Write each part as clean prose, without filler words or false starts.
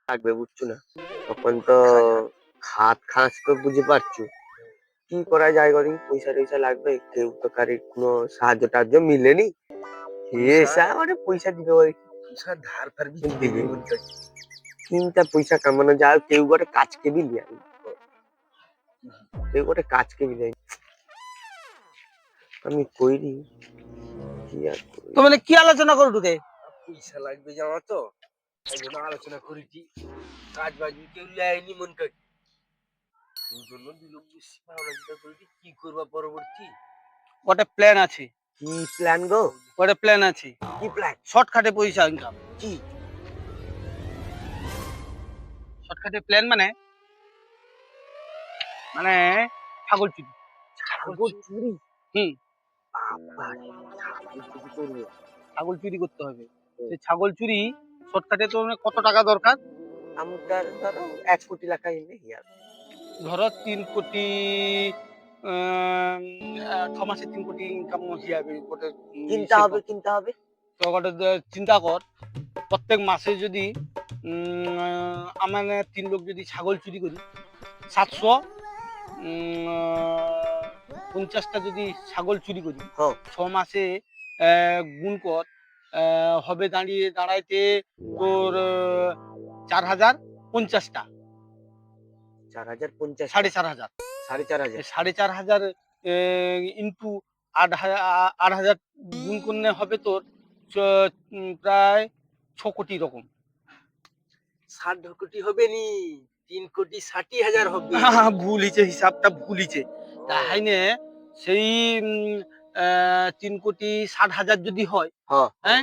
লাগবে বুঝছো না, তখন তো হাত খাস তো বুঝে পারছো। কি করা যায় করি, পয়সা টয়সা লাগবে, কেউ তো কারি কোনো সাহায্য টাহায্য মিলেনি। এসা মানে পয়সা দিবে ওই ধার ফার দিবে, চিন্তা পয়সা কামানো যায়, কেউ করে কাজকে বিলি আমি, কেউ করে কাজকে বিলি আমি কইরি কি আর করি। তো মানে কি আলোচনা করো তোকে? পয়সা লাগবে জানো তো, এই জন্য আলোচনা করেছি। কাজ বাজ কেউ লাইনি মন কাকি, ওই জন্য দিলাম বেশি ভাবনা চিন্তা করেছি কি করবা পরবর্তী। ওটা প্ল্যান আছে, কি প্ল্যান গো? ওটা প্ল্যান আছে। কি প্ল্যান? শর্টকাটে পয়সা ইনকাম। কি শর্টকাটে প্ল্যান মানে মানে ছাগল চুরি। ছাগল চুরি? হুম, বাবারে, ছাগল চুরি করবো? ছাগল চুরি করতে হবে। সেই ছাগল চুরি শর্টকাটে তো মানে কত টাকা দরকার? আমার ধরো 1 কোটি টাকা এনে হিয়ার। ধরো 3 কোটি, 6 মাসে 3 কোটি ইনকাম হয়ে যাবে। কিনতে হবে, কিনতে হবে। তো ওটা চিন্তা কর, প্রত্যেক মাসে যদি আমার 3 লোক যদি ছাগল চুরি করি, 750টা যদি ছাগল চুরি করি, 6 মাসে গুণ কর, হবে দাঁড়াইতে তোর 4050টা, 4050, 4500, 4500। 4500 ইন্টু 8000 গুণ করলে হবে তোর প্রায় 6 কোটি রকম। 60 কোটি হবে নি, 3,60,000 হবে। ভুল হয়েছে, হিসাবটা ভুল হয়েছে। তাহাইনে সেই 3,60,000 যদি হয়, হ্যাঁ,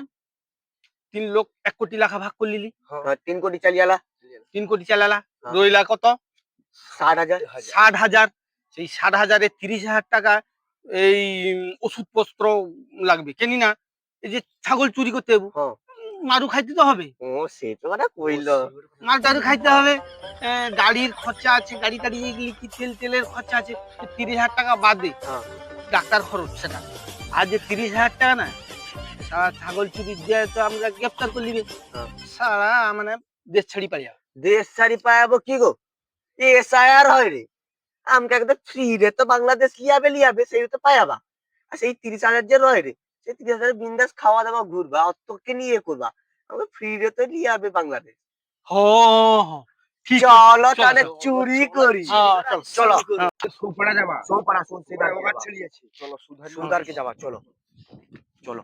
3 লোক 1 কোটি টাকা ভাগ করে নিলি, 3 কোটি চালিয়ালা, 3 কোটি চালালা, রইলা কত? 60,000। 60,000। সেই 60,000-এ 30,000 টাকা এই ওষুধপত্র লাগবে, কেনি না? এই যে ছাগল চুরি করতে যাবো, মারু খাইতে তো হবে। ও সে তো কথা কইলো, মার টারু খাইতে হবে, গাড়ির খরচা আছে, গাড়ি টাড়ি কি তেলের খরচা আছে। 30,000 টাকা বাদে ডাক্তার খরচ সেটা। আর যে 30,000 টাকা না, সারা ছাগল চুরি দিয়ে তো আমরা গ্রেফতার করে নিবে, সারা মানে দেশ ছাড়ি পাই যাবে। দেশ ছাড়ি পায়াবো কি গো? এসআইআর হয় রে, আমাকে একদম ফ্রি রে তো বাংলাদেশ লিয়াবে লিয়াবে, সেই তো পায়াবা। আর সেই 30,000 যে রয় রে, সেই 30,000 বিন্দাস খাওয়া দাওয়া ঘুরবা, অতকে নিয়ে করবা, আমাকে ফ্রি রে তো লিয়াবে বাংলাদেশ। ঠিক চলো তাহলে চুরি করি। চলো সোপাড়া যাবা, সোপাড়া সুদারকে যাবা, চলো সুদারকে যাবা, চলো চলো।